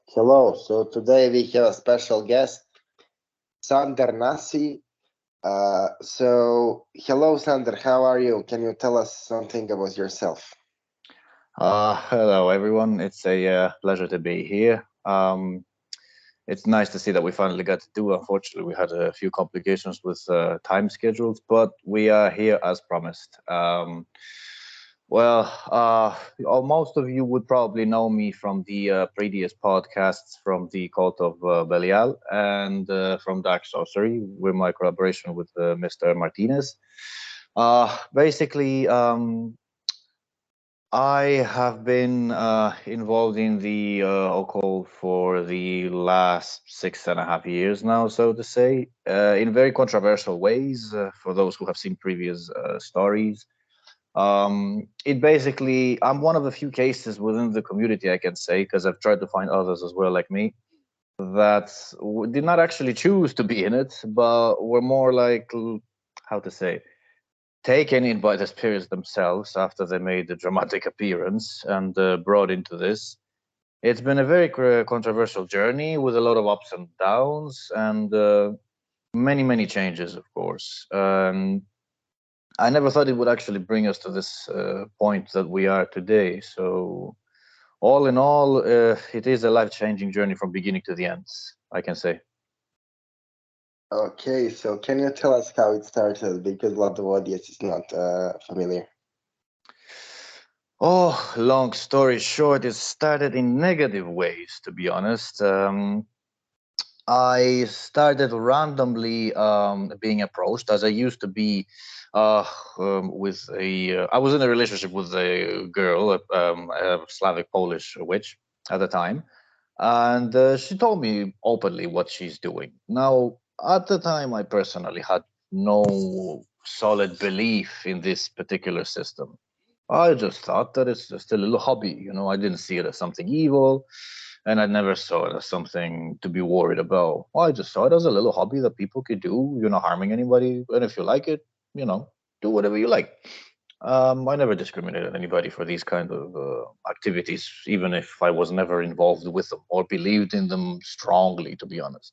Hello. So today we have a special guest, Sander Nasi. Hello, Sander. How are you? Can you tell us something about yourself? Hello, everyone. It's a pleasure to be here. It's nice to see that we finally got to do. Unfortunately, we had a few complications with time schedules, but we are here as promised. Most of you would probably know me from the previous podcasts from the cult of Belial and from Dark Sorcery with my collaboration with Mr. Martinez. Basically, I have been involved in the occult for the last 6.5 years now, so to say, in very controversial ways. For those who have seen previous stories, it basically, I'm one of the few cases within the community, I can say, because I've tried to find others as well, like me, that did not actually choose to be in it, but were more like, how to say, taken in by the spirits themselves after they made the dramatic appearance and brought into this. It's been a very controversial journey with a lot of ups and downs and many changes, of course. I never thought it would actually bring us to this point that we are today. So, all in all, it is a life-changing journey from beginning to the end, I can say. Okay, so can you tell us how it started? Because a lot of audience is not familiar. Oh, long story short, it started in negative ways, to be honest. I started randomly being approached as I used to be with I was in a relationship with a girl, a Slavic Polish witch at the time, and she told me openly what she's doing. Now, at the time, I personally had no solid belief in this particular system. I just thought that it's just a little hobby, I didn't see it as something evil, and I never saw it as something to be worried about. I just saw it as a little hobby that people could do. You're not harming anybody, and if you like it, do whatever you like. I never discriminated anybody for these kind of activities, even if I was never involved with them or believed in them strongly, to be honest.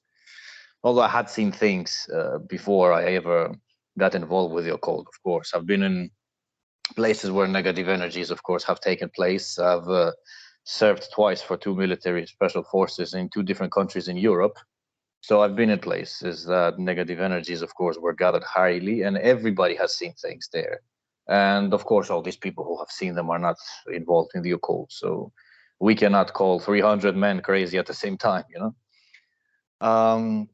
Although I had seen things before I ever got involved with the occult, of course. I've been in places where negative energies, of course, have taken place. I've served twice for two military special forces in two different countries in Europe. So I've been in places that negative energies, of course, were gathered highly, and everybody has seen things there. And of course, all these people who have seen them are not involved in the occult. So we cannot call 300 men crazy at the same time. Um,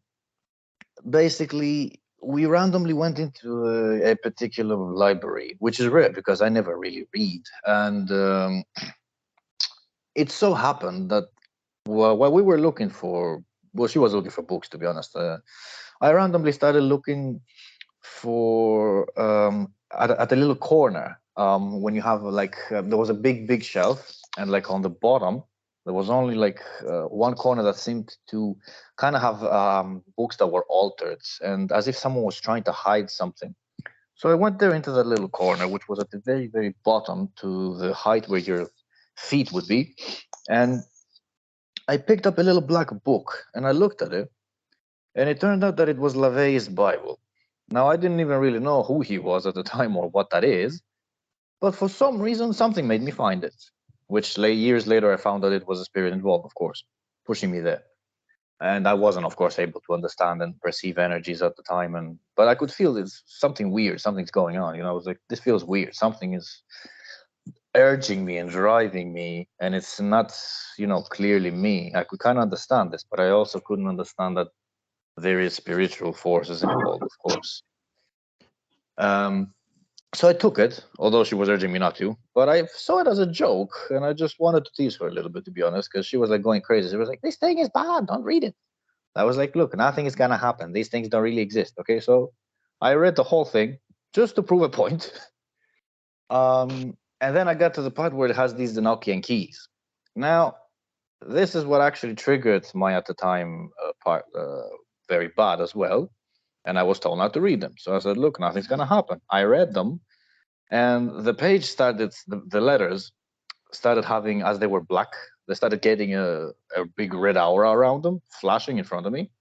Basically, we randomly went into a particular library, which is rare because I never really read. And it so happened that while we were looking for, well, she was looking for books, to be honest. I randomly started looking for at a little corner when you have there was a big shelf, and like on the bottom there was only like one corner that seemed to kind of have books that were altered, and as if someone was trying to hide something. So I went there into that little corner, which was at the very bottom to the height where your feet would be, and I picked up a little black book and I looked at it, and it turned out that it was LaVey's Bible. Now, I didn't even really know who he was at the time or what that is, but for some reason, something made me find it, which years later I found that it was a spirit involved, of course, pushing me there. And I wasn't, of course, able to understand and perceive energies at the time, but I could feel it's something weird, something's going on. I was like, this feels weird. Something is urging me and driving me, and it's not, clearly me. I could kind of understand this, but I also couldn't understand that there is spiritual forces involved, of course. So I took it, although she was urging me not to. But I saw it as a joke, and I just wanted to tease her a little bit, to be honest, because she was like going crazy. She was like, "This thing is bad. Don't read it." I was like, "Look, nothing is gonna happen. These things don't really exist." Okay, so I read the whole thing just to prove a point. And then I got to the part where it has these Enochian keys. Now, this is what actually triggered my at the time part very bad as well, and I was told not to read them. So I said, "Look, nothing's gonna happen." I read them, and the page started, the letters started having, as they were black, they started getting a big red aura around them, flashing in front of me.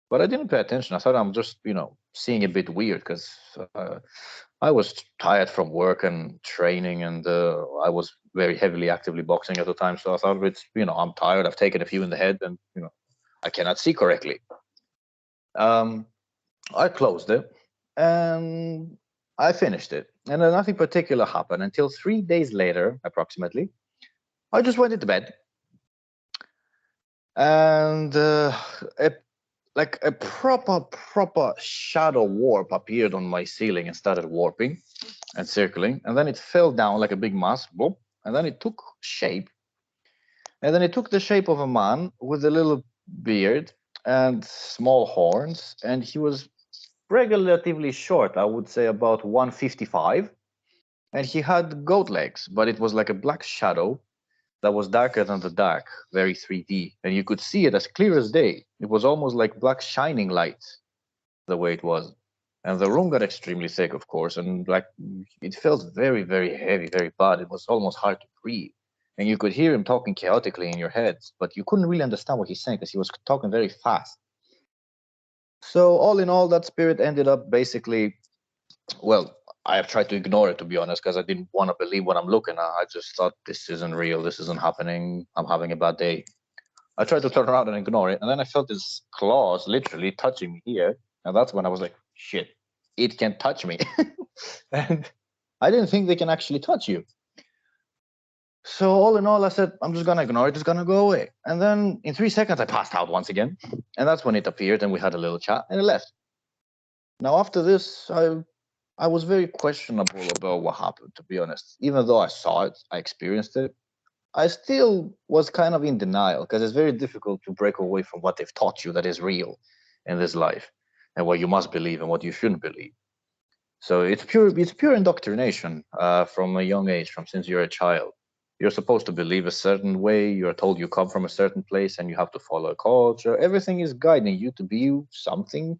But I didn't pay attention. I thought I'm just, seeing a bit weird because I was tired from work and training, and I was very heavily actively boxing at the time. So I thought it's, I'm tired. I've taken a few in the head, and I cannot see correctly. I closed it and I finished it, and then nothing particular happened until 3 days later, approximately. I just went into bed, and a proper shadow warp appeared on my ceiling and started warping and circling, and then it fell down like a big mass, boom, and then it took shape, and then it took the shape of a man with a little beard and small horns, and he was relatively short, I would say about 155, and he had goat legs, but it was like a black shadow that was darker than the dark, very 3D, and you could see it as clear as day. It was almost like black shining light, the way it was. And the room got extremely thick, of course, and like it felt very, very heavy, very bad. It was almost hard to breathe. And you could hear him talking chaotically in your heads, but you couldn't really understand what he's saying because he was talking very fast. So all in all, that spirit ended up basically, well, I have tried to ignore it, to be honest, because I didn't want to believe what I'm looking at. I just thought, this isn't real. This isn't happening. I'm having a bad day. I tried to turn around and ignore it. And then I felt his claws literally touching me here. And that's when I was like, shit, it can touch me. And I didn't think they can actually touch you. So all in all, I said, I'm just going to ignore it. It's going to go away. And then in 3 seconds, I passed out once again. And that's when it appeared, and we had a little chat, and it left. Now, after this, I was very questionable about what happened, to be honest. Even though I saw it, I experienced it, I still was kind of in denial, because it's very difficult to break away from what they've taught you that is real in this life, and what you must believe and what you shouldn't believe. So it's pure indoctrination from a young age, from since you're a child. You're supposed to believe a certain way. You're told you come from a certain place and you have to follow a culture. Everything is guiding you to be something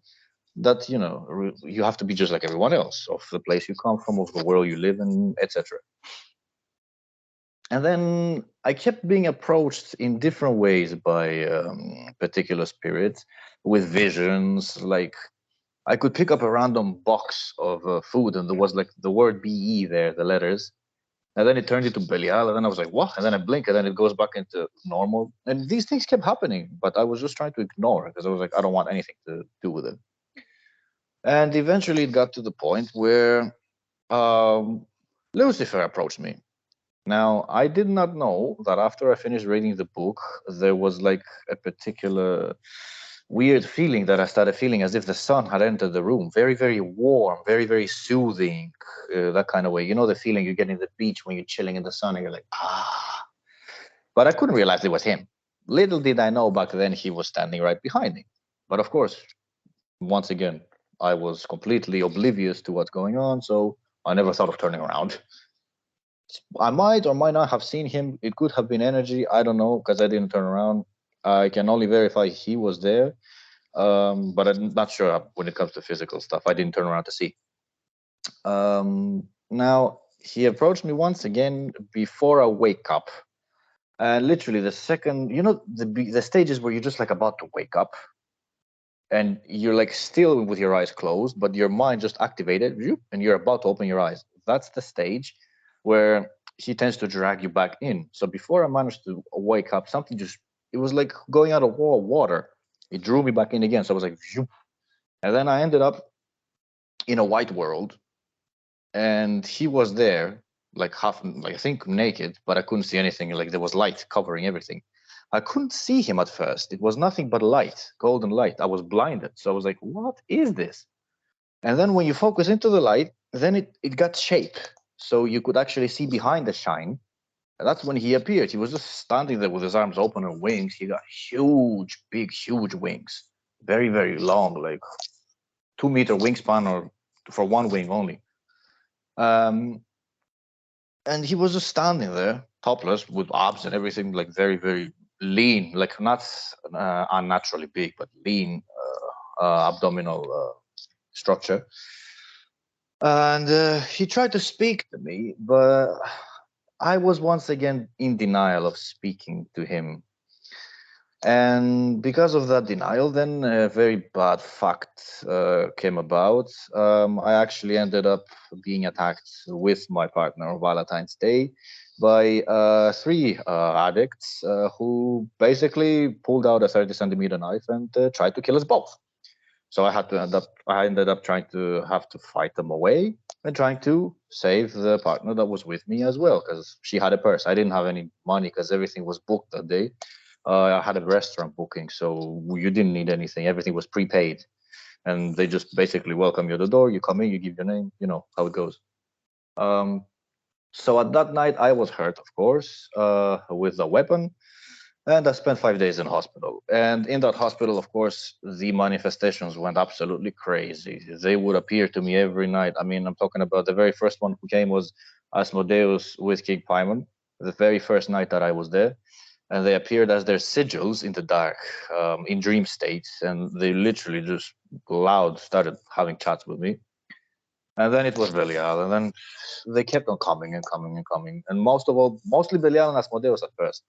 that, you have to be just like everyone else, of the place you come from, of the world you live in, etc. And then I kept being approached in different ways by particular spirits with visions. Like, I could pick up a random box of food, and there was like the word BE there, the letters. And then it turned into Belial, and then I was like, what? And then I blink, and then it goes back into normal. And these things kept happening, but I was just trying to ignore it, because I was like, I don't want anything to do with it. And eventually it got to the point where Lucifer approached me. Now, I did not know that after I finished reading the book, there was like a particular weird feeling that I started feeling, as if the sun had entered the room. Very, very warm, very, very soothing, that kind of way. You know the feeling you get in the beach when you're chilling in the sun and you're like, ah. But I couldn't realize it was him. Little did I know back then he was standing right behind me. But of course, once again, I was completely oblivious to what's going on, so I never thought of turning around. I might or might not have seen him. It could have been energy. I don't know, because I didn't turn around. I can only verify he was there, but I'm not sure when it comes to physical stuff. I didn't turn around to see. Now, he approached me once again before I wake up. And literally the second, the stages where you're just like about to wake up, and you're like still with your eyes closed, but your mind just activated, and you're about to open your eyes. That's the stage where he tends to drag you back in. So before I managed to wake up, it was like going out of water. It drew me back in again. So I was like, and then I ended up in a white world, and he was there, like I think naked, but I couldn't see anything. Like there was light covering everything. I couldn't see him at first. It was nothing but light, golden light. I was blinded. So I was like, what is this? And then when you focus into the light, then it got shape. So you could actually see behind the shine. And that's when he appeared. He was just standing there with his arms open and wings. He got huge, big, huge wings. Very, very long, like 2-meter wingspan, or for one wing only. And he was just standing there, topless, with abs and everything, like very, very lean, like not unnaturally big, but lean abdominal structure. And he tried to speak to me, but I was once again in denial of speaking to him. And because of that denial, then a very bad fact came about. I actually ended up being attacked with my partner on Valentine's Day by three addicts who basically pulled out a 30-centimeter knife and tried to kill us both. So I ended up trying to have to fight them away and trying to save the partner that was with me as well, because she had a purse. I didn't have any money because everything was booked that day. I had a restaurant booking, so you didn't need anything. Everything was prepaid, and they just basically welcome you at the door. You come in, you give your name, you know how it goes. Um, so at that night, I was hurt, of course, with a weapon, and I spent 5 days in hospital. And in that hospital, of course, the manifestations went absolutely crazy. They would appear to me every night. I mean, I'm talking about the very first one who came was Asmodeus with King Paimon, the very first night that I was there. And they appeared as their sigils in the dark, in dream states. And they literally just loud started having chats with me. And then it was Belial. And then they kept on coming and coming and coming. And mostly Belial and Asmodeus at first,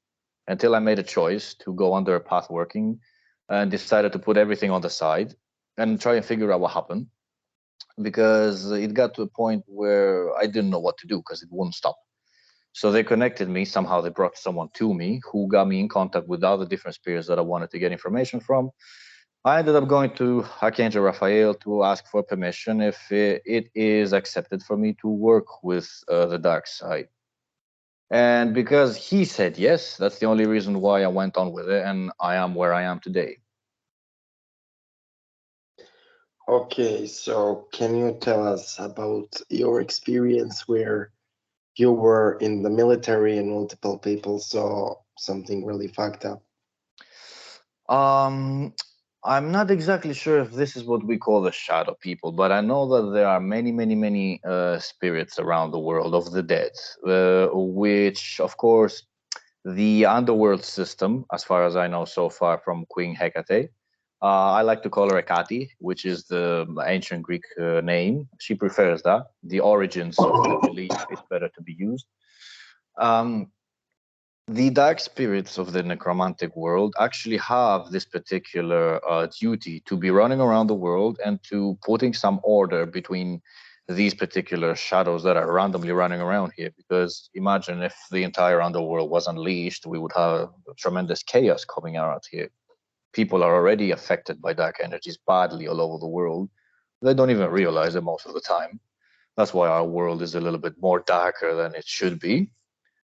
until I made a choice to go under a path working and decided to put everything on the side and try and figure out what happened, because it got to a point where I didn't know what to do because it wouldn't stop. So they connected me. Somehow they brought someone to me who got me in contact with other different spirits that I wanted to get information from. I ended up going to Archangel Raphael to ask for permission if it is accepted for me to work with the dark side. And because he said yes, that's the only reason why I went on with it, and I am where I am today. Okay, so can you tell us about your experience where you were in the military and multiple people saw something really fucked up? I'm not exactly sure if this is what we call the shadow people, but I know that there are many, many, many spirits around the world of the dead, which, of course, the underworld system, as far as I know so far from Queen Hecate, I like to call her Hecate, which is the ancient Greek name. She prefers that. The origins of the belief is better to be used. Um, the dark spirits of the necromantic world actually have this particular duty to be running around the world and to putting some order between these particular shadows that are randomly running around here. Because imagine if the entire underworld was unleashed, we would have tremendous chaos coming out here. People are already affected by dark energies badly all over the world. They don't even realize it most of the time. That's why our world is a little bit more darker than it should be,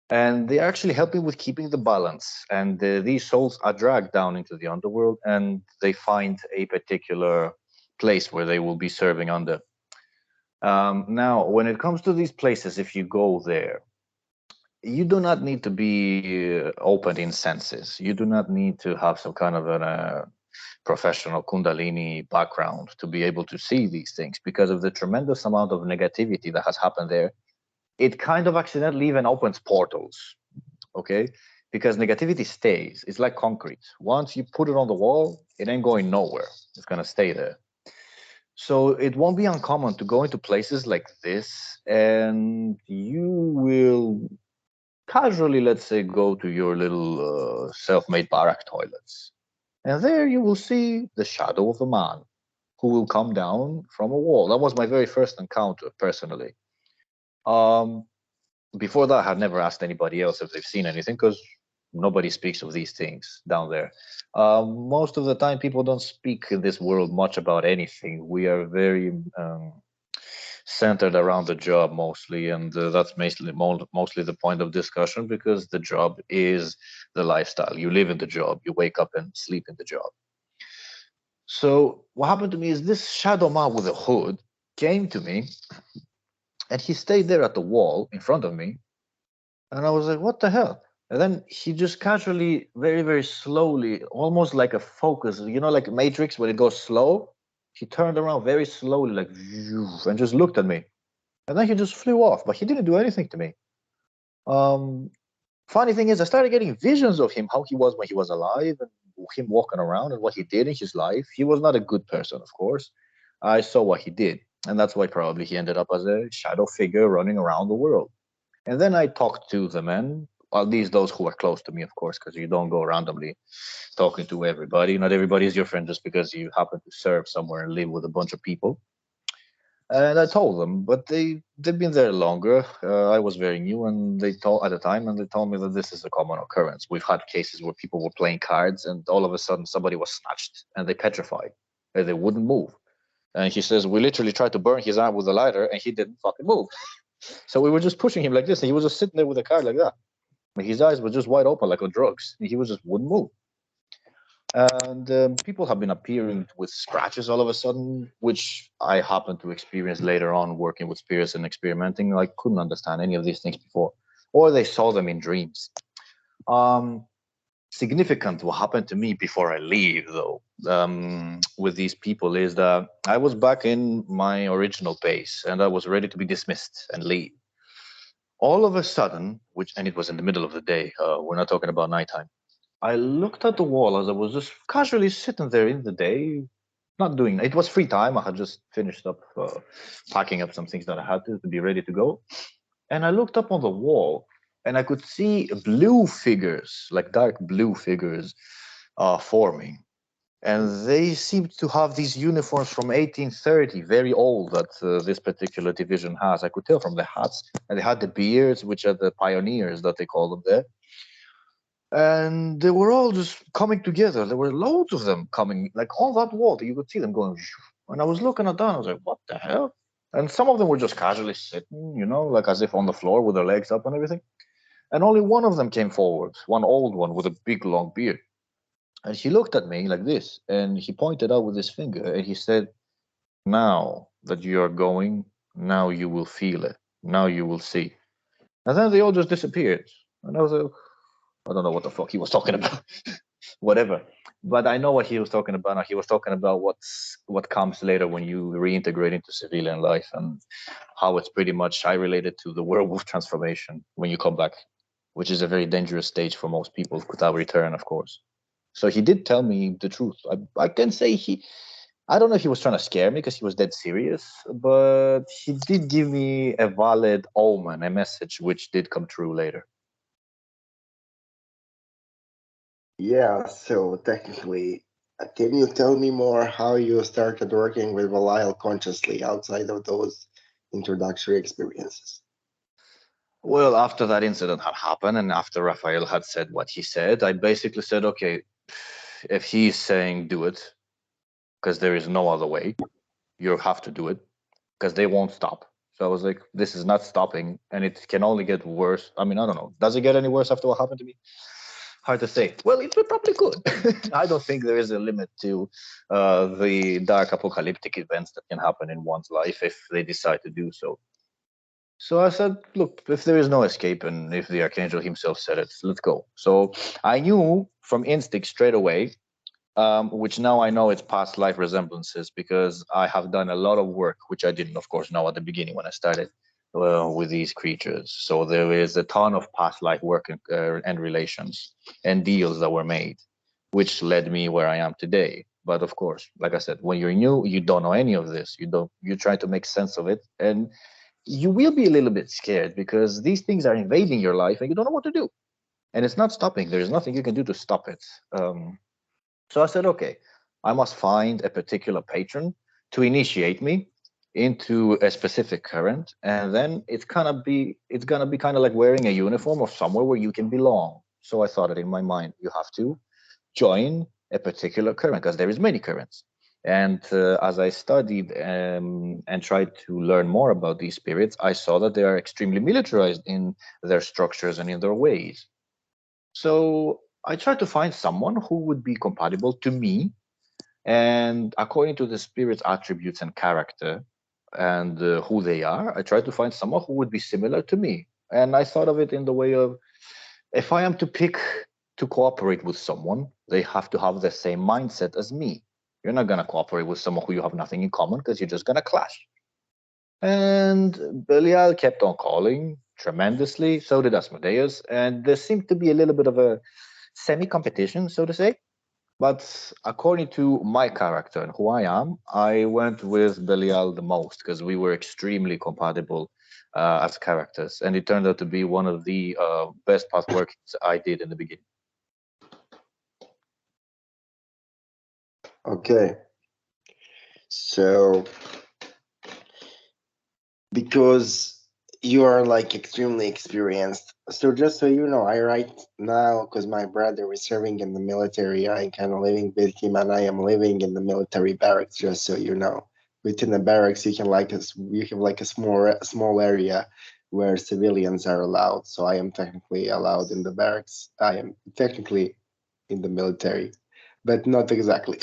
and they're actually helping with keeping the balance. And these souls are dragged down into the underworld, and they find a particular place where they will be serving under. Now, when it comes to these places, if you go there, you do not need to be open in senses. You do not need to have some kind of a professional Kundalini background to be able to see these things, because of the tremendous amount of negativity that has happened there. It kind of accidentally even opens portals, okay? Because negativity stays. It's like concrete. Once you put it on the wall, it ain't going nowhere. It's going to stay there. So it won't be uncommon to go into places like this, and you will casually, let's say, go to your little self-made barrack toilets. And there you will see the shadow of a man who will come down from a wall. That was my very first encounter, personally. Um, Before that, I had never asked anybody else if they've seen anything, because nobody speaks of these things down there. Most of the time, people don't speak in this world much about anything. We are very centered around the job mostly, and that's mostly the point of discussion, because the job is the lifestyle. You live in the job, you wake up and sleep in the job. So what happened to me is this shadow man with a hood came to me, and he stayed there at the wall in front of me. And I was like, what the hell? And then he just casually, very, very slowly, almost like a focus, like Matrix when it goes slow. He turned around very slowly, like, and just looked at me. And then he just flew off, but he didn't do anything to me. Funny thing is, I started getting visions of him, how he was when he was alive, and him walking around and what he did in his life. He was not a good person, of course. I saw what he did. And that's why probably he ended up as a shadow figure running around the world. And then I talked to the men, at least those who were close to me, of course, because you don't go randomly talking to everybody. Not everybody is your friend just because you happen to serve somewhere and live with a bunch of people. And I told them, but they've been there longer. I was very new, and they told at the time, and they told me that this is a common occurrence. We've had cases where people were playing cards, and all of a sudden somebody was snatched, and they petrified, and they wouldn't move. And he says we literally tried to burn his arm with a lighter, and he didn't fucking move. So we were just pushing him like this, and he was just sitting there with a card like that. His eyes were just wide open, like on drugs. He was just wouldn't move. And people have been appearing with scratches all of a sudden, which I happened to experience later on working with spirits and experimenting. I couldn't understand any of these things before, or they saw them in dreams. Um, Significant what happened to me before I leave, though, with these people is that I was back in my original base and I was ready to be dismissed and leave. All of a sudden, and it was in the middle of the day, we're not talking about nighttime. I looked at the wall as I was just casually sitting there in the day, not doing it. Was free time. I had just finished up packing up some things that I had to be ready to go. And I looked up on the wall and I could see blue figures, like dark blue figures, forming. And they seemed to have these uniforms from 1830, very old, that this particular division has. I could tell from the hats, and they had the beards, which are the pioneers that they call them there. And they were all just coming together. There were loads of them coming, like on that wall. You could see them going. And I was looking at that, and I was like, "What the hell?" And some of them were just casually sitting, like as if on the floor with their legs up and everything. And only one of them came forward, one old one with a big long beard. And he looked at me like this, and he pointed out with his finger, and he said, "Now that you are going, now you will feel it. Now you will see." And then they all just disappeared. And I was like, I don't know what the fuck he was talking about. Whatever. But I know what he was talking about. He was talking about what comes later when you reintegrate into civilian life, and how it's pretty much I related to the werewolf transformation when you come back, which is a very dangerous stage for most people without return, of course. So he did tell me the truth. I can say I don't know if he was trying to scare me because he was dead serious, but he did give me a valid omen, a message which did come true later. Yeah, so technically, can you tell me more how you started working with Belial consciously outside of those introductory experiences? Well, after that incident had happened and after Raphael had said what he said, I basically said, okay, if he's saying do it, because there is no other way, you have to do it, because they won't stop. So I was like, this is not stopping, and it can only get worse. I mean, I don't know. Does it get any worse after what happened to me? Hard to say. Well, it probably could. I don't think there is a limit to the dark apocalyptic events that can happen in one's life if they decide to do so. So I said, look, if there is no escape and if the Archangel himself said it, let's go. So I knew from instinct straight away, which now I know it's past life resemblances because I have done a lot of work, which I didn't, of course, know at the beginning when I started with these creatures. So there is a ton of past life work and relations and deals that were made, which led me where I am today. But of course, like I said, when you're new, you don't know any of this. You try to make sense of it, and you will be a little bit scared because these things are invading your life and you don't know what to do. And it's not stopping. There's nothing you can do to stop it. So I said, okay, I must find a particular patron to initiate me into a specific current. And then it's gonna be kind of like wearing a uniform of somewhere where you can belong. So I thought it in my mind, you have to join a particular current because there is many currents. And as I studied and tried to learn more about these spirits, I saw that they are extremely militarized in their structures and in their ways. So I tried to find someone who would be compatible to me. And according to the spirit's attributes and character and who they are, I tried to find someone who would be similar to me. And I thought of it in the way of if I am to pick to cooperate with someone, they have to have the same mindset as me. You're not going to cooperate with someone who you have nothing in common because you're just going to clash. And Belial kept on calling tremendously. So did Asmodeus. And there seemed to be a little bit of a semi-competition, so to say. But according to my character and who I am, I went with Belial the most because we were extremely compatible as characters, and it turned out to be one of the best path workings I did in the beginning. Okay. So, because you are like extremely experienced, so just so you know, I right now, because my brother is serving in the military, I kind of living with him, and I am living in the military barracks. Just so you know, within the barracks, you have like a small area where civilians are allowed. So I am technically allowed in the barracks. I am technically in the military, but not exactly.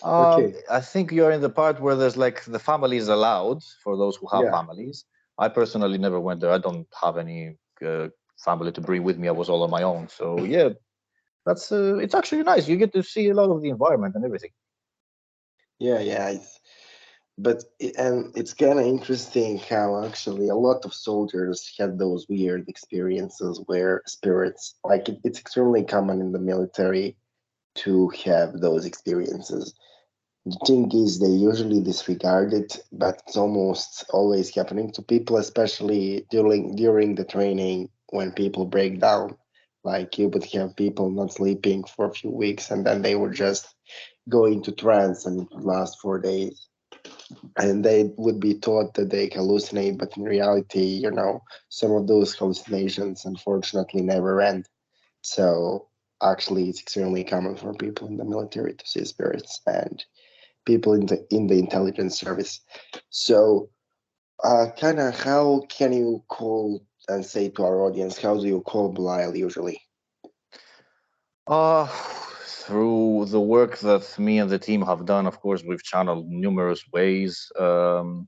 Okay. I think you're in the part where there's like the family is allowed for those who have Yeah. families. I personally never went there. I don't have any family to bring with me. I was all on my own. So yeah, that's it's actually nice. You get to see a lot of the environment and everything. Yeah, yeah. And it's kind of interesting how actually a lot of soldiers had those weird experiences where spirits, like it's extremely common in the military to have those experiences. The thing is, they usually disregard it, but it's almost always happening to people, especially during the training when people break down. Like you would have people not sleeping for a few weeks, and then they would just go into trance, and it would last 4 days. And they would be taught that they hallucinate, but in reality, some of those hallucinations unfortunately never end. So actually, it's extremely common for people in the military to see spirits and people in the intelligence service. So, kind of, how can you call and say to our audience, how do you call Belial usually? Uh, through the work that me and the team have done, of course, we've channeled numerous ways. To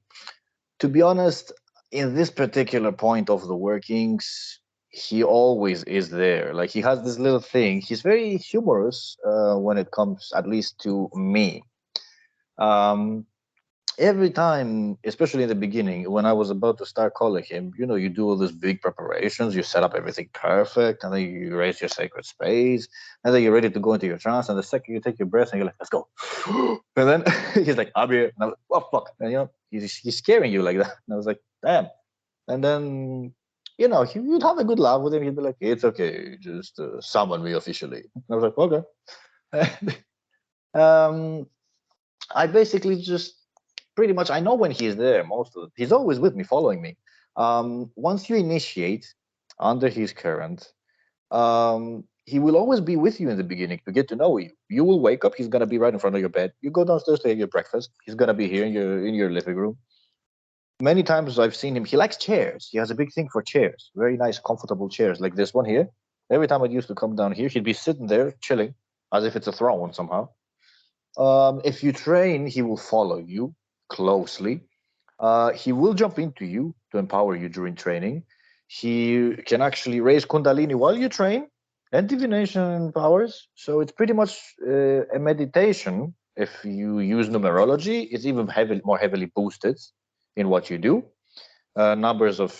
be honest, in this particular point of the workings, he always is there. Like he has this little thing. He's very humorous when it comes, at least to me. Um, every time, especially in the beginning, when I was about to start calling him, you do all these big preparations, you set up everything perfect, and then you raise your sacred space, and then you're ready to go into your trance. And the second you take your breath, and you're like, "Let's go," and then he's like, "I'm here," and I'm like, "Oh fuck!" And he's scaring you like that. And I was like, "Damn!" And then you'd have a good laugh with him. He'd be like, "It's okay, just summon me officially." And I was like, "Okay." um, I basically just pretty much I know when he's there. He's always with me, following me. Once you initiate under his current, he will always be with you in the beginning to get to know you. You will wake up, he's gonna be right in front of your bed. You go downstairs to have your breakfast, he's gonna be here in your living room. Many times I've seen him. He likes chairs. He has a big thing for chairs. Very nice, comfortable chairs, like this one here. Every time I used to come down here, he'd be sitting there chilling, as if it's a throne somehow. If you train, he will follow you closely. He will jump into you to empower you during training. He can actually raise Kundalini while you train and divination powers. So it's pretty much a meditation. If you use numerology, it's even more heavily boosted in what you do. Numbers of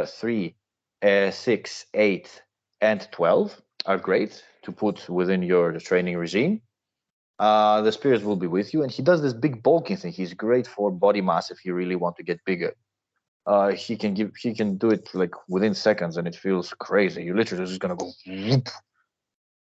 3, 6, 8, and 12 are great to put within your training regime. The spirits will be with you, and he does this big bulking thing. He's great for body mass if you really want to get bigger. He can do it like within seconds, and it feels crazy. You literally just gonna go, whoop.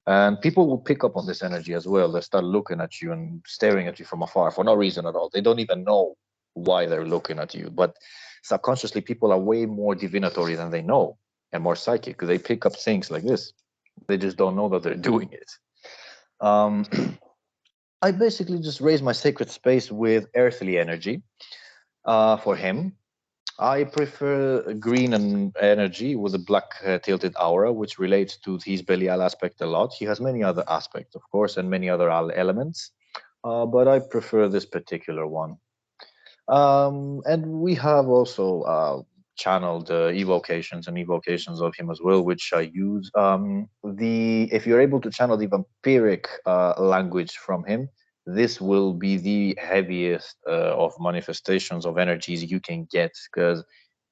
And people will pick up on this energy as well. They start looking at you and staring at you from afar for no reason at all. They don't even know why they're looking at you, but subconsciously, people are way more divinatory than they know and more psychic. They pick up things like this. They just don't know that they're doing it. Um, I basically just raise my sacred space with earthly energy for him. I prefer green and energy with a black tilted aura, which relates to his Belial aspect a lot. He has many other aspects, of course, and many other elements, but I prefer this particular one. And we have also channeled evocations and evocations of him as well, which I use. If you're able to channel the vampiric language from him, this will be the heaviest of manifestations of energies you can get, because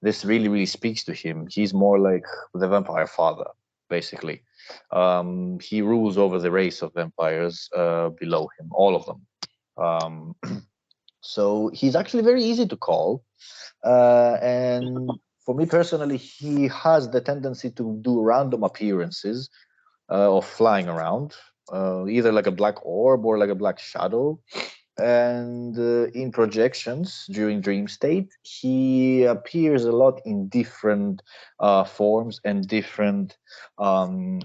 this really, really speaks to him. He's more like the vampire father, basically. He rules over the race of vampires below him, all of them. Um, so he's actually very easy to call. And for me personally, he has the tendency to do random appearances of flying around, either like a black orb or like a black shadow. And in projections during dream state, he appears a lot in different forms and different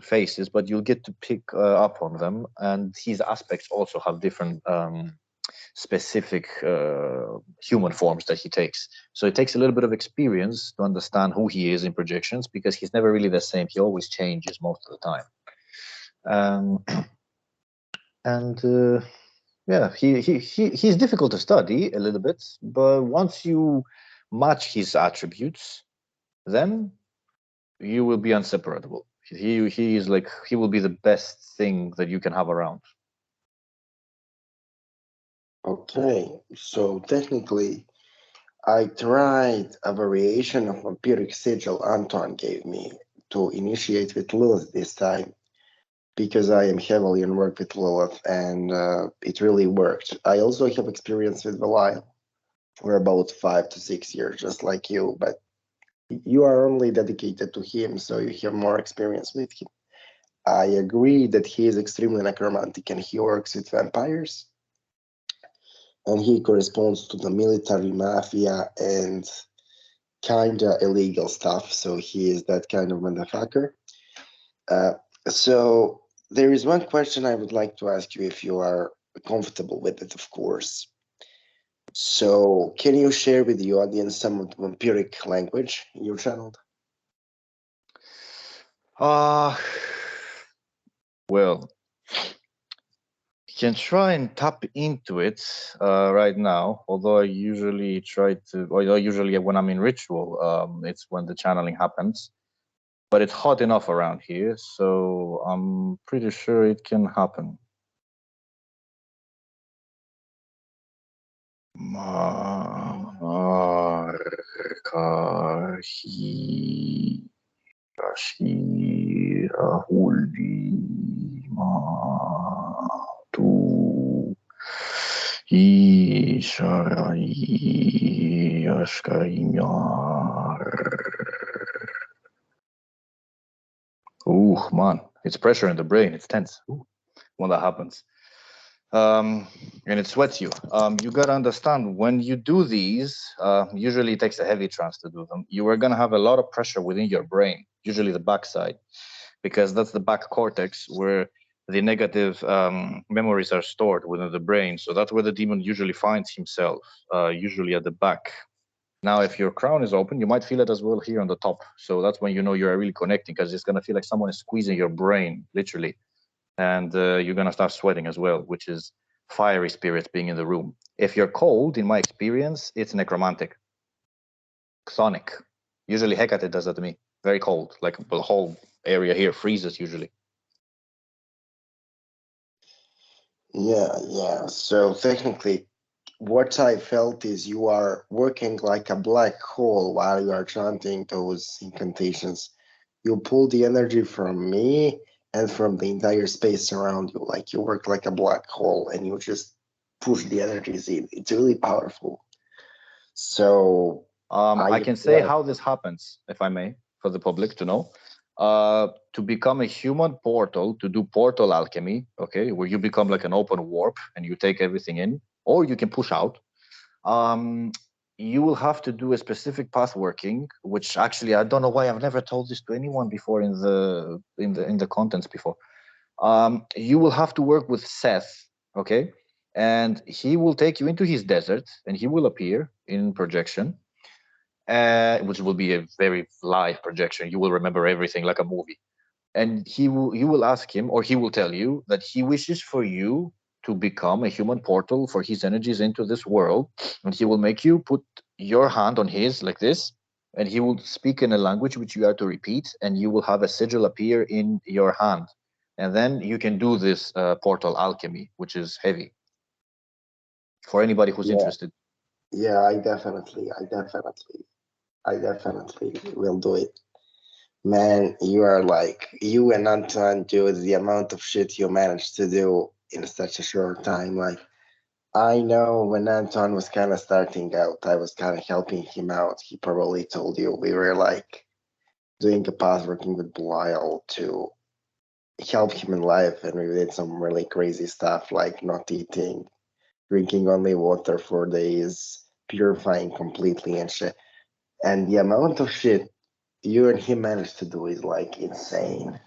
faces, but you'll get to pick up on them. And his aspects also have different specific human forms that he takes. So it takes a little bit of experience to understand who he is in projections, because he's never really the same. He always changes most of the time. And yeah, he's difficult to study a little bit, but once you match his attributes, then you will be inseparable. He is like, he will be the best thing that you can have around. Okay, so technically, I tried a variation of Vampiric sigil Anton gave me to initiate with Lilith this time, because I am heavily in work with Lilith, and it really worked. I also have experience with Belial for about 5 to 6 years, just like you, but you are only dedicated to him, so you have more experience with him. I agree that he is extremely necromantic and he works with vampires, and he corresponds to the military mafia and kinda illegal stuff, so he is that kind of motherfucker. Uh, so there is one question I would like to ask you, if you are comfortable with it, of course. So can you share with the audience some of the vampiric language you channeled? Well, can try and tap into it right now, although I usually try to, or usually when I'm in ritual, it's when the channeling happens. But it's hot enough around here, so I'm pretty sure it can happen. Ooh, man, it's pressure in the brain. It's tense. Ooh, when that happens. And it sweats you. You got to understand, when you do these, usually it takes a heavy trance to do them. You are going to have a lot of pressure within your brain, usually the backside, because that's the back cortex where the negative memories are stored within the brain. So that's where the demon usually finds himself, usually at the back. Now, if your crown is open, you might feel it as well here on the top. So that's when you know you're really connecting, because it's going to feel like someone is squeezing your brain, literally. And you're going to start sweating as well, which is fiery spirits being in the room. If you're cold, in my experience, it's necromantic. Chthonic. Usually Hecate does that to me. Very cold, like the whole area here freezes usually. Yeah. So technically, what I felt is you are working like a black hole while you are chanting those incantations. You pull the energy from me and from the entire space around you. Like you work like a black hole and you just push the energies in. It's really powerful. So I can say how this happens, if I may, for the public to know. To become a human portal, to do portal alchemy, okay, where you become like an open warp and you take everything in, or you can push out. You will have to do a specific path working, which actually I don't know why I've never told this to anyone before in the contents before. You will have to work with Seth, okay, and he will take you into his desert, and he will appear in projection, which will be a very live projection. You will remember everything like a movie, and you will ask him, or he will tell you that he wishes for you to become a human portal for his energies into this world, and he will make you put your hand on his like this, and he will speak in a language which you have to repeat, and you will have a sigil appear in your hand, and then you can do this portal alchemy, which is heavy for anybody who's interested. Yeah, I definitely will do it. Man, you are like, you and Anton, dude, the amount of shit you managed to do in such a short time, like, I know when Anton was kind of starting out, I was kind of helping him out. He probably told you we were like doing a path working with Belial to help him in life, and we did some really crazy stuff like not eating, drinking only water for days, purifying completely and shit. And the amount of shit you and him managed to do is like insane.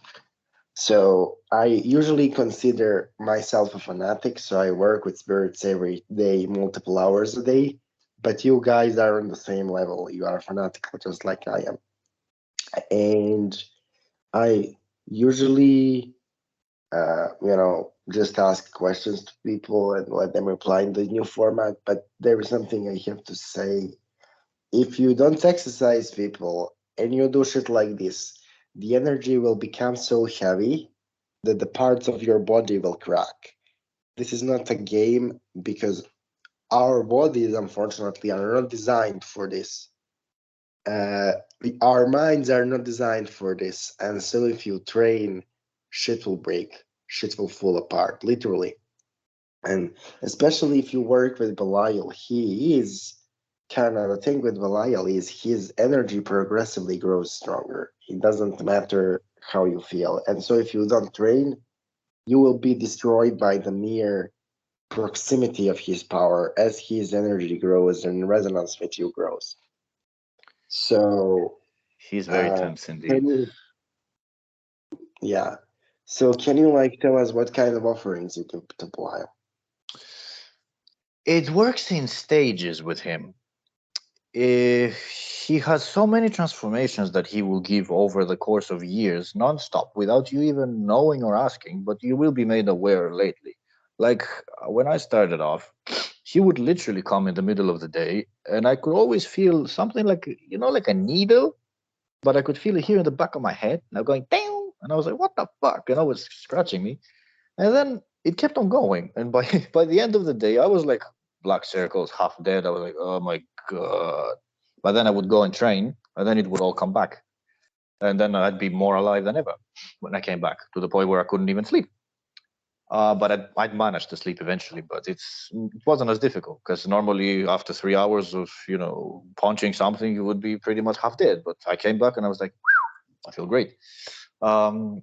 So I usually consider myself a fanatic, so I work with spirits every day, multiple hours a day. But you guys are on the same level. You are fanatical just like I am. And I usually, just ask questions to people and let them reply in the new format. But there is something I have to say. If you don't exercise people and you do shit like this, the energy will become so heavy that the parts of your body will crack. This is not a game because our bodies, unfortunately, are not designed for this. Uh, our minds are not designed for this. And so if you train, shit will break, shit will fall apart, literally. And especially if you work with Belial, he is kind of the thing with Belial is his energy progressively grows stronger. It doesn't matter how you feel. And so if you don't train, you will be destroyed by the mere proximity of his power as his energy grows and resonance with you grows. So, He's very uh, tense indeed. can you, yeah. So, can you like tell us what kind of offerings you give to Belial? It works in stages with him. He has so many transformations that he will give over the course of years, non-stop, without you even knowing or asking, but you will be made aware lately. Like when I started off, he would literally come in the middle of the day, and I could always feel something like, like a needle, but I could feel it here in the back of my head, now going, down, and I was like, what the fuck? And it was scratching me. And then it kept on going. And by by the end of the day, I was like black circles, half dead. I was like, oh my god. But then I would go and train, and then it would all come back. And then I'd be more alive than ever when I came back to the point where I couldn't even sleep. But I'd managed to sleep eventually, but it wasn't as difficult because normally after 3 hours of punching something, you would be pretty much half dead. But I came back and I was like, I feel great. Um,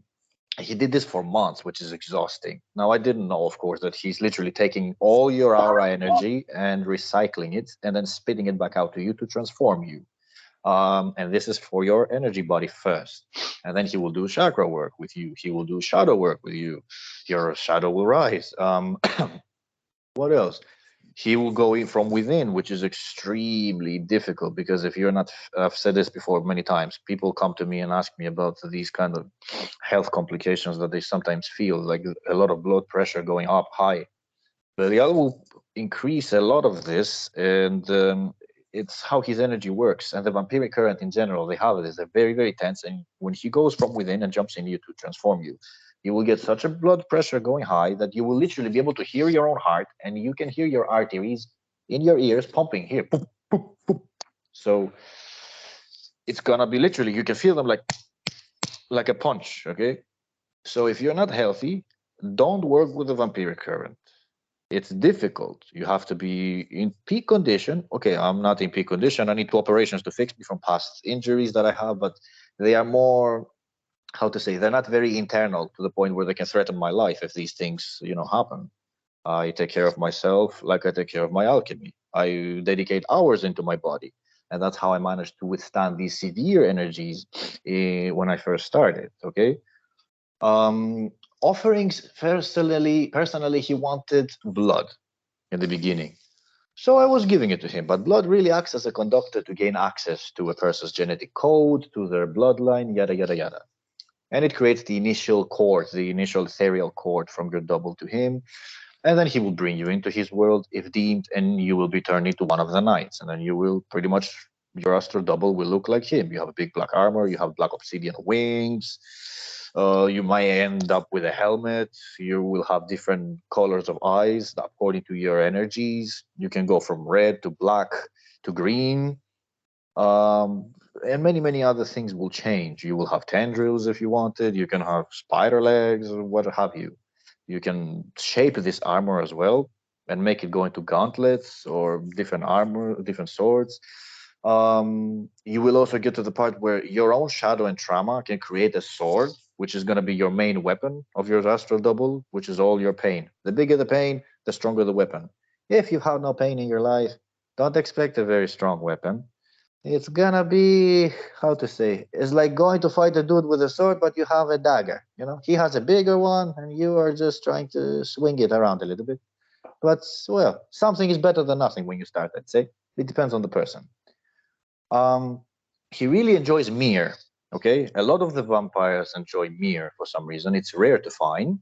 he did this for months, which is exhausting. Now, I didn't know, of course, that he's literally taking all your aura energy and recycling it and then spitting it back out to you to transform you. And this is for your energy body first. And then he will do chakra work with you. He will do shadow work with you. Your shadow will rise. What else? He will go in from within, which is extremely difficult because if you're not, I've said this before many times, people come to me and ask me about these kind of health complications that they sometimes feel, like a lot of blood pressure going up high. Belial will increase a lot of this, and it's how his energy works. And the vampiric current in general, they have it, is they're very, very tense. And when he goes from within and jumps in you to transform you, you will get such a blood pressure going high that you will literally be able to hear your own heart, and you can hear your arteries in your ears pumping here. Boop, boop, boop. So it's gonna be literally, you can feel them like a punch. Okay, so if you're not healthy, don't work with the vampiric current. It's difficult. You have to be in peak condition. Okay, I'm not in peak condition. I need 2 operations to fix me from past injuries that I have, but they are more, how to say, they're not very internal to the point where they can threaten my life if these things, happen. I take care of myself like I take care of my alchemy. I dedicate hours into my body. And that's how I managed to withstand these severe energies when I first started. Okay. Um, Offerings, personally, he wanted blood in the beginning. So I was giving it to him, but blood really acts as a conductor to gain access to a person's genetic code, to their bloodline, yada, yada, yada. And it creates the initial cord, the initial ethereal cord from your double to him. And then he will bring you into his world if deemed, and you will be turned into one of the knights. And then you will pretty much, your astral double will look like him. You have a big black armor, you have black obsidian wings. You might end up with a helmet. You will have different colors of eyes according to your energies. You can go from red to black to green. And many, many other things will change. You will have tendrils if you wanted. You can have spider legs or what have you. You can shape this armor as well. and make it go into gauntlets or different armor, different swords. You will also get to the part where your own shadow and trauma can create a sword, which is going to be your main weapon of your astral double, which is all your pain. The bigger the pain, the stronger the weapon. If you have no pain in your life, don't expect a very strong weapon. It's gonna be, how to say, it's like going to fight a dude with a sword, but you have a dagger. You know, he has a bigger one, and you are just trying to swing it around a little bit. But well, something is better than nothing when you start, I'd say. It depends on the person. Um, he really enjoys Mir. Okay, a lot of the vampires enjoy Mir for some reason. It's rare to find.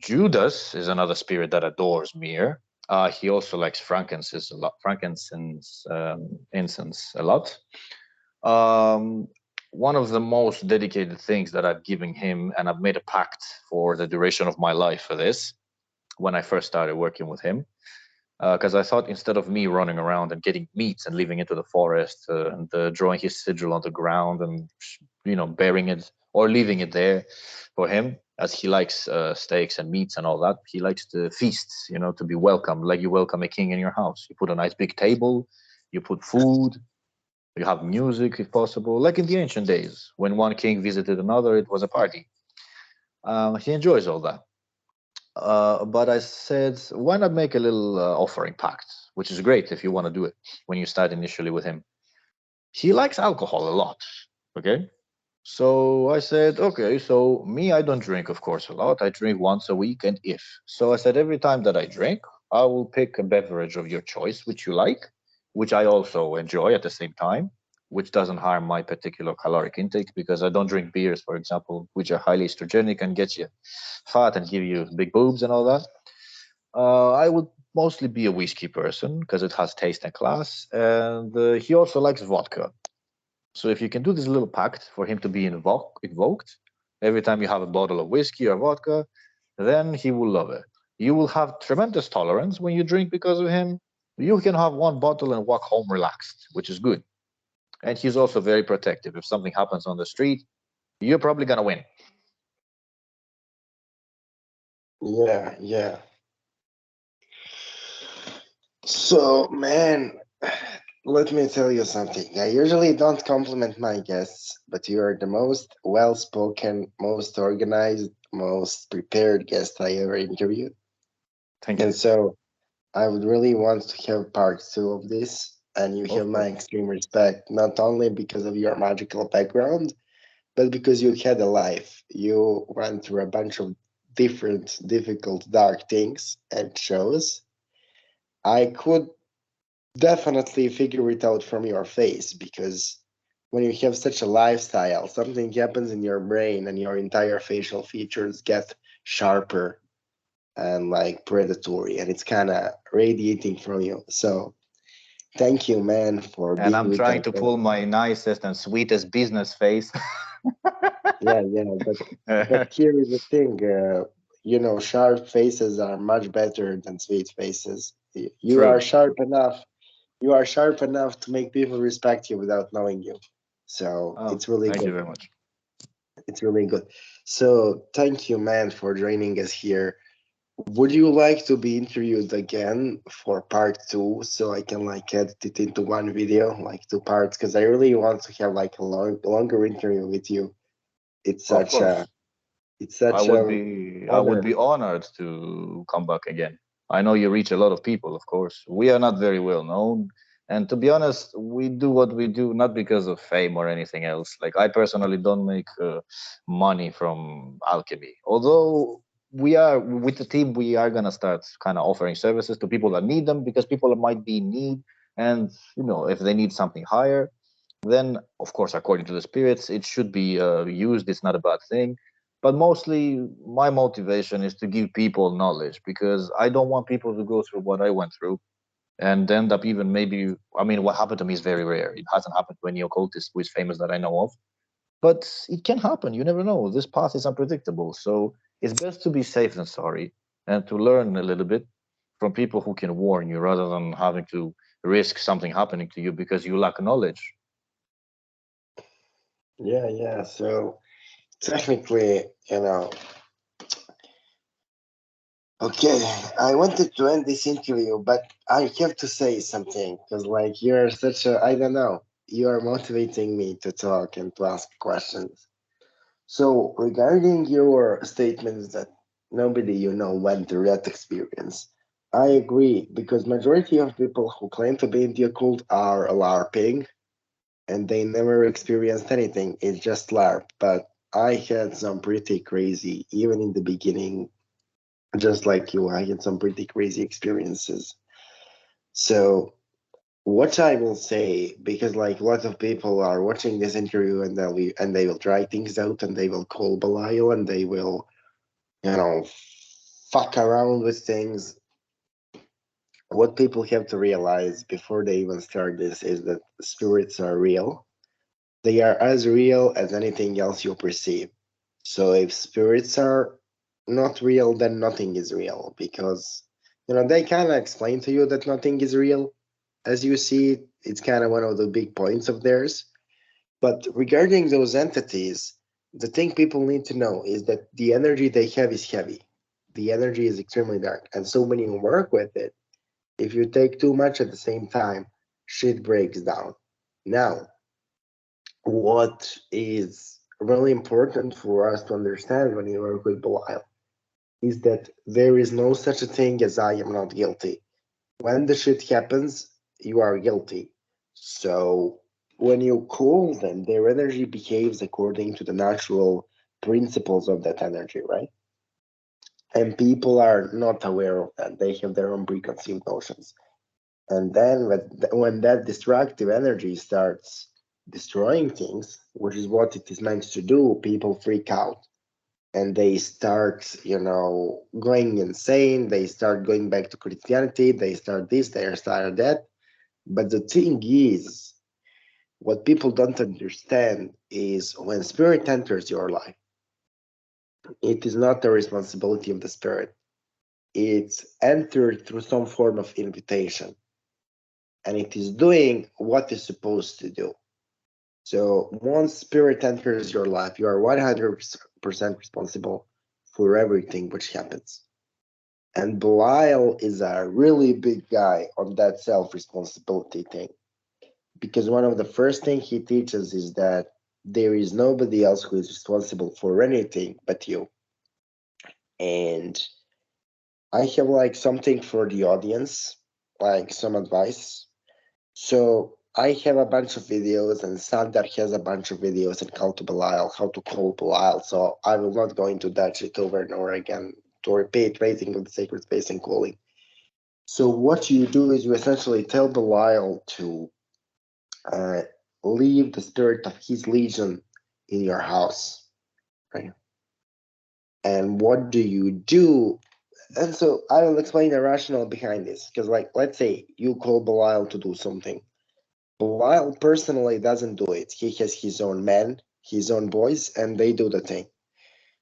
Judas is another spirit that adores Mir. He also likes frankincense a lot. Frankincense incense a lot. One of the most dedicated things that I've given him, and I've made a pact for the duration of my life for this, when I first started working with him, because I thought instead of me running around and getting meat and leaving it to the forest and drawing his sigil on the ground and burying it or leaving it there for him, as he likes steaks and meats and all that, he likes to feast, to be welcomed like you welcome a king in your house. You put a nice big table, you put food, you have music if possible, like in the ancient days when one king visited another, it was a party. He enjoys all that. But I said, why not make a little offering pact, which is great if you want to do it when you start initially with him. He likes alcohol a lot. Okay. So I said, okay, so me, I don't drink, of course, a lot. I drink once a week, and if. So I said, every time that I drink, I will pick a beverage of your choice, which you like, which I also enjoy at the same time, which doesn't harm my particular caloric intake because I don't drink beers, for example, which are highly estrogenic and get you fat and give you big boobs and all that. I would mostly be a whiskey person because it has taste and class, and he also likes vodka. So if you can do this little pact for him to be invoked every time you have a bottle of whiskey or vodka, then he will love it. You will have tremendous tolerance when you drink because of him. You can have one bottle and walk home relaxed, which is good. And he's also very protective. If something happens on the street, you're probably gonna win. Yeah, yeah. So, man, let me tell you something. I usually don't compliment my guests, but you are the most well spoken, most organized, most prepared guest I ever interviewed. Thank And you. so I would really want to have part two of this. And you have Of my course. extreme respect, not only because of your magical background, but because you had a life. You went through a bunch of different, difficult, dark things and shows. I could definitely figure it out from your face because when you have such a lifestyle, something happens in your brain and your entire facial features get sharper and like predatory, and it's kind of radiating from you. So thank you, man, for And being I'm with trying us. to pull my nicest and sweetest business face. Yeah, yeah, but here is the thing. Sharp faces are much better than sweet faces. You are True. sharp enough. You are sharp enough to make people respect you without knowing you. So Oh, it's really thank you good. very much. It's really good. So thank you, man, for joining us here. Would you like to be interviewed again for part two so I can like edit it into one video, like two parts? Because I really want to have like a longer interview with you. It's Of such a course. it's such a I would honor. be honored to come back again. I know you reach a lot of people, of course. We are not very well known. And to be honest, we do what we do not because of fame or anything else. Like I personally don't make money from alchemy. Although we are with the team, we are gonna start kind of offering services to people that need them because people might be in need. And if they need something higher, then of course, according to the spirits, it should be used. It's not a bad thing, but mostly my motivation is to give people knowledge because I don't want people to go through what I went through and end up even maybe, I mean, what happened to me is very rare. It hasn't happened to any occultist who is famous that I know of, but it can happen. You never know. This path is unpredictable. So it's best to be safe than sorry and to learn a little bit from people who can warn you rather than having to risk something happening to you because you lack knowledge. Yeah, yeah. So technically, Okay, I wanted to end this interview, but I have to say something because, like, you're such a, I don't know, you are motivating me to talk and to ask questions. So, regarding your statements that nobody you know went through that experience, I agree because majority of people who claim to be in the occult are LARPing and they never experienced anything. It's just LARP. But I had some pretty crazy, even in the beginning, just like you, I had some pretty crazy experiences. So what I will say, because like a lot of people are watching this interview and they will try things out and they will call Belial and they will, you know, fuck around with things. What people have to realize before they even start this is that spirits are real. They are as real as anything else you perceive. So if spirits are not real, then nothing is real because they kind of explain to you that nothing is real. As you see it, it's kind of one of the big points of theirs. But regarding those entities, the thing people need to know is that the energy they have is heavy. The energy is extremely dark. And so when you work with it, if you take too much at the same time, shit breaks down. Now, what is really important for us to understand when you work with Belial is that there is no such a thing as I am not guilty. When the shit happens, you are guilty. So when you call them, their energy behaves according to the natural principles of that energy, right? And people are not aware of that. They have their own preconceived notions. And then when that destructive energy starts destroying things, which is what it is meant to do, people freak out and they start, going insane. They start going back to Christianity. They start this, they start that. But the thing is, what people don't understand is when spirit enters your life, it is not the responsibility of the spirit. It's entered through some form of invitation, and it is doing what it's supposed to do. So once spirit enters your life, you are 100% responsible for everything which happens. And Belial is a really big guy on that self-responsibility thing. Because one of the first things he teaches is that there is nobody else who is responsible for anything but you. And I have like something for the audience, like some advice. So I have a bunch of videos, and Sandar has a bunch of videos on how to call Belial. So I will not go into that shit over and over again to repeat raising of the sacred space and calling. So what you do is you essentially tell Belial to uh, leave the spirit of his legion in your house, right? And what do you do? And so I will explain the rationale behind this, because like let's say you call Belial to do something. Belial personally doesn't do it. He has his own men, his own boys, and they do the thing.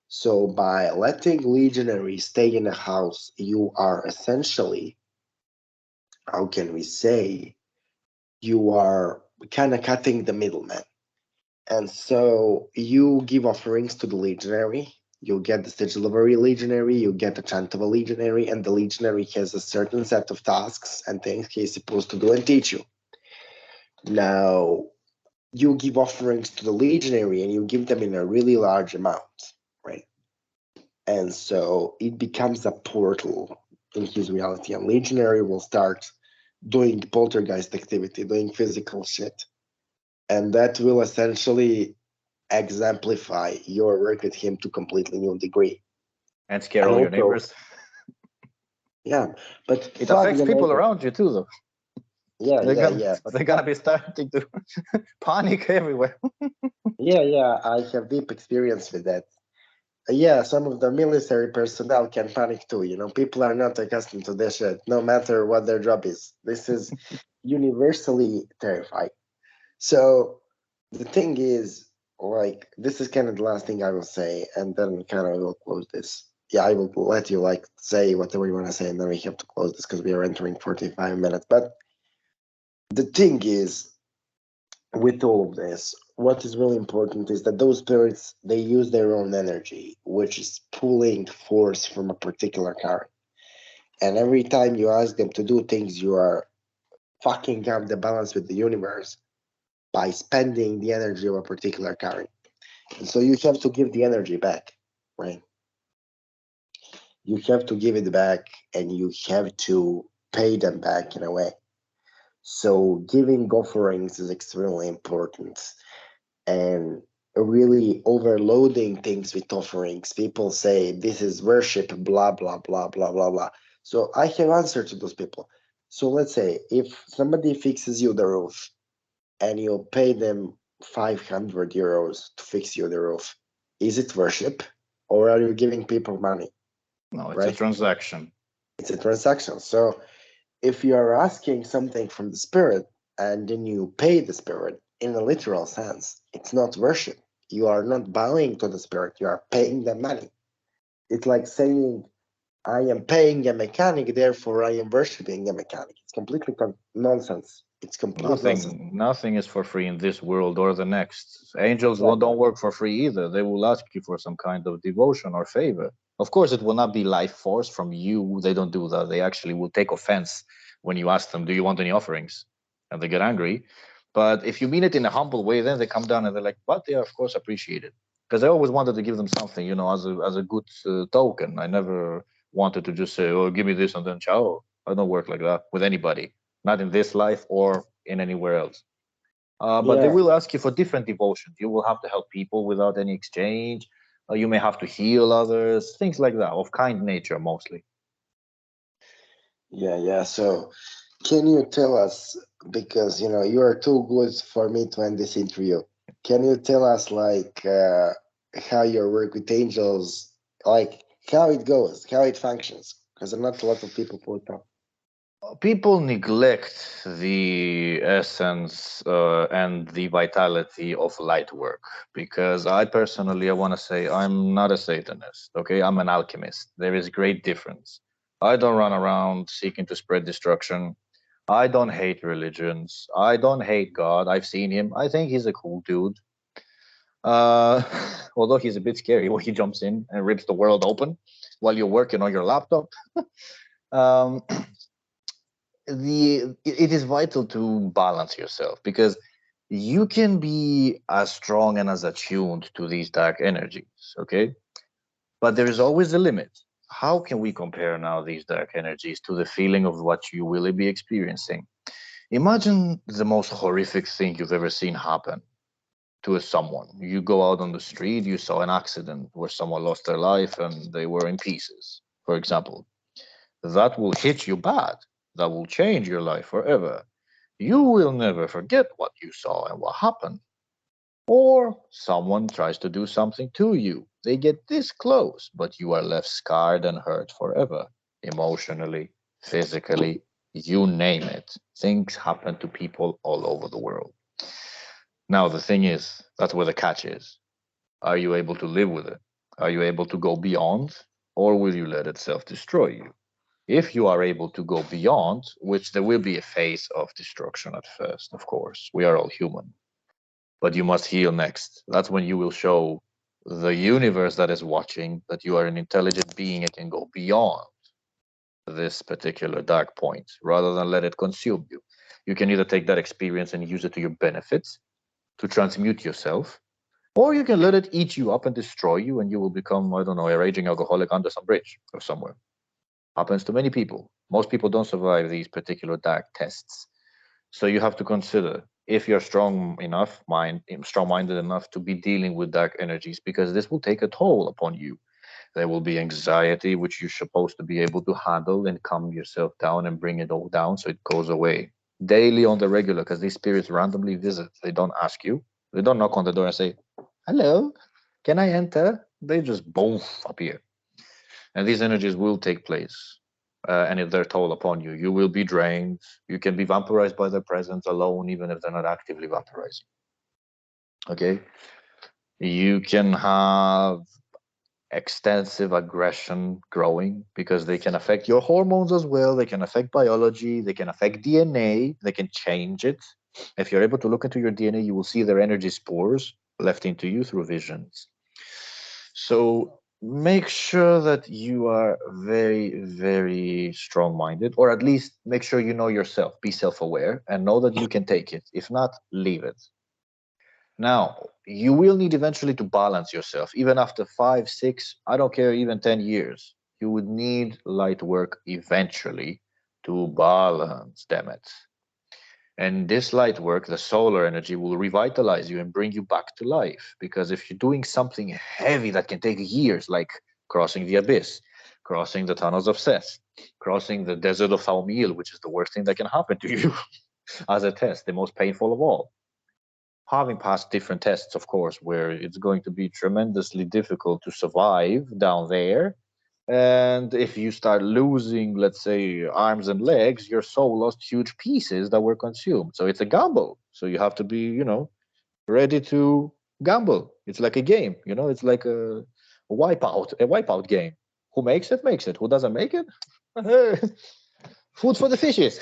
So by letting legionaries stay in a house, you are essentially, how can we say, you are kind of cutting the middleman. And so you give offerings to the legionary. You get the sigil of a legionary, you get the chant of a legionary, and the legionary has a certain set of tasks and things he's supposed to do and teach you. Now, you give offerings to the legionary and you give them in a really large amount, right? And so it becomes a portal in his reality, and legionary will start doing poltergeist activity, doing physical shit. And that will essentially exemplify your work with him to completely new degree. And scare And all your also, neighbors. yeah, but It fuck affects the people neighbor. around you too, though. Yeah, They're yeah, gonna yeah. But they're gonna be starting to panic everywhere. yeah, I have deep experience with that. Yeah, some of the military personnel can panic too. People are not accustomed to this shit, no matter what their job is. This is universally terrifying. So the thing is, like, this is kind of the last thing I will say, and then kind of will close this. Yeah, I will let you like say whatever you want to say, and then we have to close this because we are entering 45 minutes. But the thing is, with all of this, what is really important is that those spirits they use their own energy, which is pulling force from a particular current. And every time you ask them to do things, you are fucking up the balance with the universe by spending the energy of a particular current. And so you have to give the energy back, right? You have to give it back and you have to pay them back in a way. So giving offerings is extremely important. And really overloading things with offerings. People say this is worship, blah, blah, blah, blah, blah, blah. So I have answer to those people. So let's say if somebody fixes you the roof and you pay them 500 euros to fix you the roof, is it worship or are you giving people money? No, it's a Right? transaction. It's a transaction. So if you are asking something from the spirit and then you pay the spirit in a literal sense, it's not worship. You are not bowing to the spirit, you are paying them money. It's like saying, I am paying a mechanic, therefore I am worshiping a mechanic. It's completely nonsense. It's complete nonsense. Nothing is for free in this world or the next. Angels don't work for free either. They will ask you for some kind of devotion or favor. Of course, it will not be life force from you. They don't do that. They actually will take offense when you ask them, do you want any offerings? And they get angry. But if you mean it in a humble way, then they come down and they're like, but they are, of course, appreciated. Because I always wanted to give them something, as a good token. I never wanted to just say, oh, give me this and then ciao. I don't work like that with anybody, not in this life or in anywhere else. But they Yeah, will ask you for different devotions. You will have to help people without any exchange. You may have to heal others, things like that, of kind nature mostly. yeah. So can you tell us, because you are too good for me to end this interview. Can you tell us like how your work with angels, like how it goes, how it functions? Because not a lot of people put up. People neglect the essence and the vitality of light work because I want to say I'm not a Satanist. Okay, I'm an alchemist. There is great difference. I don't run around seeking to spread destruction. I don't hate religions. I don't hate God. I've seen him. I think he's a cool dude. Uh, although he's a bit scary when he jumps in and rips the world open while you're working on your laptop. Um, it is vital to balance yourself because you can be as strong and as attuned to these dark energies, okay? But there is always a limit. How can we compare now these dark energies to the feeling of what you will be experiencing? Imagine the most horrific thing you've ever seen happen to someone. You go out on the street, you saw an accident where someone lost their life and they were in pieces, for example. That will hit you bad. That will change your life forever. You will never forget what you saw and what happened. Or someone tries to do something to you. They get this close, but you are left scarred and hurt forever. Emotionally, physically, you name it. Things happen to people all over the world. Now, the thing is, that's where the catch is. Are you able to live with it? Are you able to go beyond? Or will you let it self destroy you? If you are able to go beyond, which there will be a phase of destruction at first, of course, we are all human, but you must heal next. That's when you will show the universe that is watching that you are an intelligent being and can go beyond this particular dark point rather than let it consume you. You can either take that experience and use it to your benefits to transmute yourself, or you can let it eat you up and destroy you, and you will become, I don't know, a raging alcoholic under some bridge or somewhere. Happens to many people. Most people don't survive these particular dark tests. So you have to consider if you're strong-minded enough to be dealing with dark energies, because this will take a toll upon you. There will be anxiety, which you're supposed to be able to handle and calm yourself down and bring it all down so it goes away daily on the regular, because these spirits randomly visit. They don't ask you. They don't knock on the door and say, hello, can I enter? They just boom appear. And these energies will take place and if they're toll upon you, you will be drained. You can be vampirized by their presence alone, even if they're not actively vampirizing. Okay. You can have extensive aggression growing because they can affect your hormones as well. They can affect biology. They can affect DNA. They can change it. If you're able to look into your DNA, you will see their energy spores left into you through visions. So make sure that you are very, very strong-minded, or at least make sure you know yourself. Be self-aware and know that you can take it. If not, leave it. Now, you will need eventually to balance yourself, even after 5, 6, I don't care, even 10 years. You would need light work eventually to balance, damn it. And this light work, the solar energy, will revitalize you and bring you back to life. Because if you're doing something heavy that can take years, like crossing the abyss, crossing the tunnels of Seth, crossing the desert of Thaumiel, which is the worst thing that can happen to you as a test, the most painful of all. Having passed different tests, of course, where it's going to be tremendously difficult to survive down there, and if you start losing, let's say, arms and legs, your soul lost huge pieces that were consumed. So it's a gamble. So you have to be, ready to gamble. It's like a game, it's like a wipeout game. Who makes it, makes it. Who doesn't make it? Food for the fishes.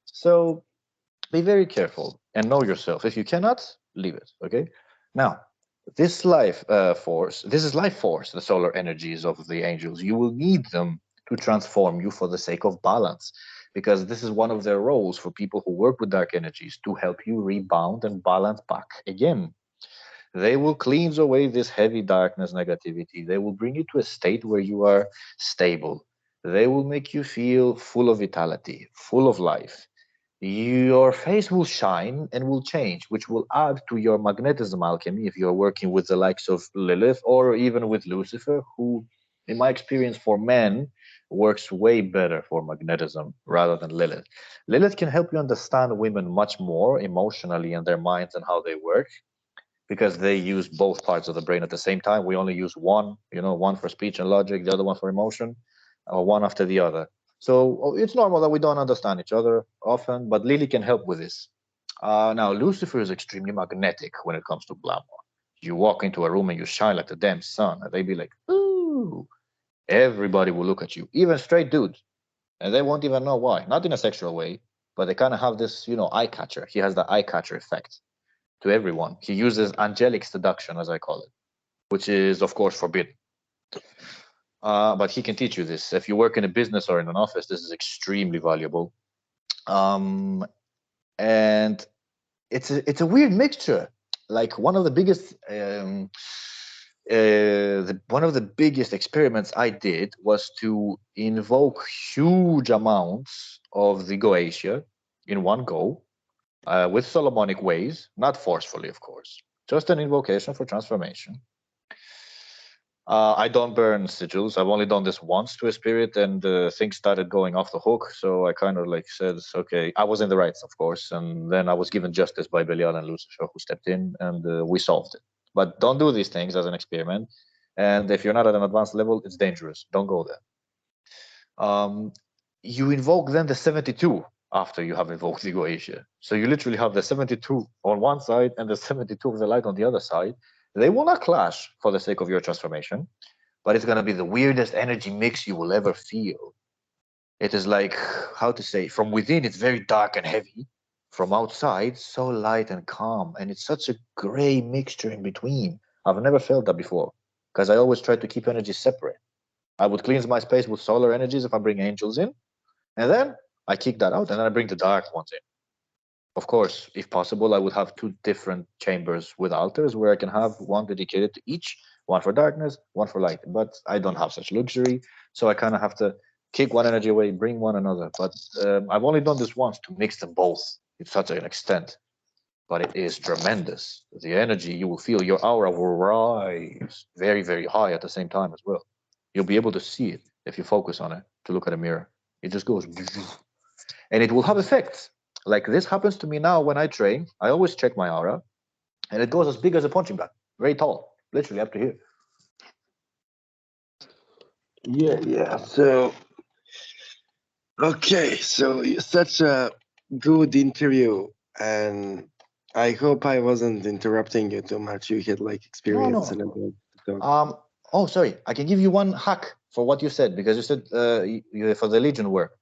So be very careful and know yourself. If you cannot, leave it. Okay. Now, this is life force, the solar energies of the angels. You will need them to transform you for the sake of balance, because this is one of their roles for people who work with dark energies, to help you rebound and balance back again. They will cleanse away this heavy darkness, negativity. They will bring you to a state where you are stable. They will make you feel full of vitality, full of life. Your face will shine and will change, which will add to your magnetism alchemy if you're working with the likes of Lilith or even with Lucifer, who, in my experience, for men, works way better for magnetism rather than Lilith. Lilith can help you understand women much more emotionally and their minds and how they work, because they use both parts of the brain at the same time. We only use one, one for speech and logic, the other one for emotion, or one after the other. So it's normal that we don't understand each other often, but Lily can help with this. Now, Lucifer is extremely magnetic when it comes to glamour. You walk into a room and you shine like the damn sun, and they be like, ooh, everybody will look at you, even straight dudes, and they won't even know why. Not in a sexual way, but they kind of have this, eye catcher. He has the eye catcher effect to everyone. He uses angelic seduction, as I call it, which is, of course, forbidden. But he can teach you this. If you work in a business or in an office, this is extremely valuable. And it's a weird mixture. Like one of the biggest one of the biggest experiments I did was to invoke huge amounts of the Goetia in one go, with Solomonic ways, not forcefully, of course, just an invocation for transformation. I don't burn sigils. I've only done this once to a spirit, and things started going off the hook. So I kind of said, okay, I was in the rights, of course, and then I was given justice by Belial and Lucifer, who stepped in, and we solved it. But don't do these things as an experiment. And if you're not at an advanced level, it's dangerous. Don't go there. You invoke then the 72 after you have invoked the Goetia. So you literally have the 72 on one side and the 72 of the light on the other side. They will not clash for the sake of your transformation, but it's going to be the weirdest energy mix you will ever feel. It is like, how to say, from within, it's very dark and heavy. From outside, so light and calm. And it's such a gray mixture in between. I've never felt that before, because I always try to keep energies separate. I would cleanse my space with solar energies if I bring angels in, and then I kick that out, and then I bring the dark ones in. Of course, if possible, I would have 2 different chambers with altars where I can have one dedicated to each, one for darkness, one for light. But I don't have such luxury, so I kind of have to kick one energy away, bring one another. But I've only done this once to mix them both to such an extent. But it is tremendous. The energy you will feel, your aura will rise very, very high at the same time as well. You'll be able to see it if you focus on it, to look at a mirror. It just goes, and it will have effects. Like this happens to me now when I train. I always check my aura, and it goes as big as a punching bag, very tall, literally up to here. Yeah. So, okay. So, such a good interview, and I hope I wasn't interrupting you too much. You had experience and No. everything. Oh, sorry. I can give you one hack for what you said, because you said for the Legion work.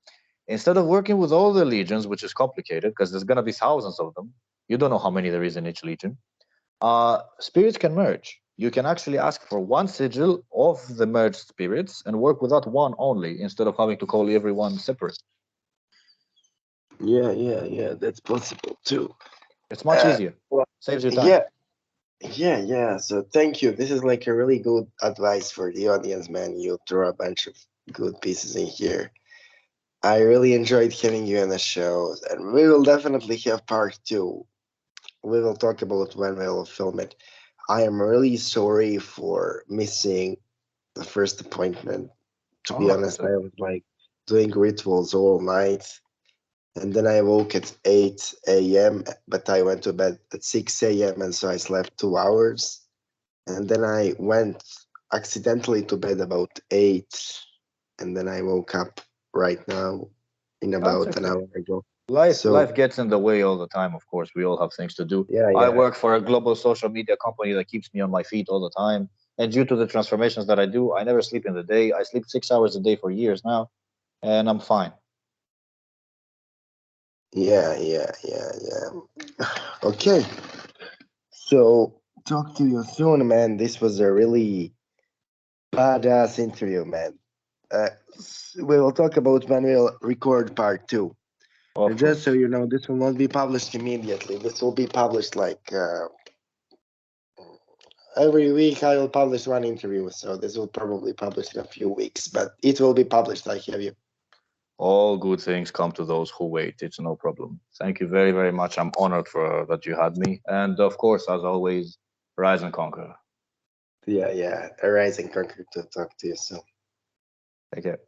Instead of working with all the legions, which is complicated because there's going to be thousands of them, you don't know how many there is in each legion. Spirits can merge. you can actually ask for one sigil of the merged spirits and work without one only instead of having to call everyone separate. Yeah. That's possible too. It's much easier. Well, Saves you time. yeah. So thank you. This is like a really good advice for the audience, man. You throw a bunch of good pieces in here. I really enjoyed having you on the show, and we will definitely have part two. We will talk about when we will film it. I am really sorry for missing the first appointment. To be Oh, honest, I was like doing rituals all night, and then I woke at 8 a.m., but I went to bed at 6 a.m., and so I slept 2 hours. And then I went accidentally to bed about 8, and then I woke up right now in that's about an okay. hour ago. Life So, gets in the way all the time, of course. We all have things to do. I yeah. work for a global social media company that keeps me on my feet all the time. And due to the transformations that I do, I never sleep in the day. I sleep 6 hours a day for years now, and I'm fine. Yeah. Okay. So, talk to you soon, man. This was a really badass interview, man. We will talk about when we'll record part two. And Of just so course. you know, this will not be published immediately. This will be published like every week. I will publish one interview, so this will probably publish in a few weeks, but it will be published. I have you. All good things come to those who wait. It's no problem. Thank you very, very much. I'm honored for that you had me. And of course, as always, rise and conquer. Yeah. A rising conquer to talk to you soon. Take care.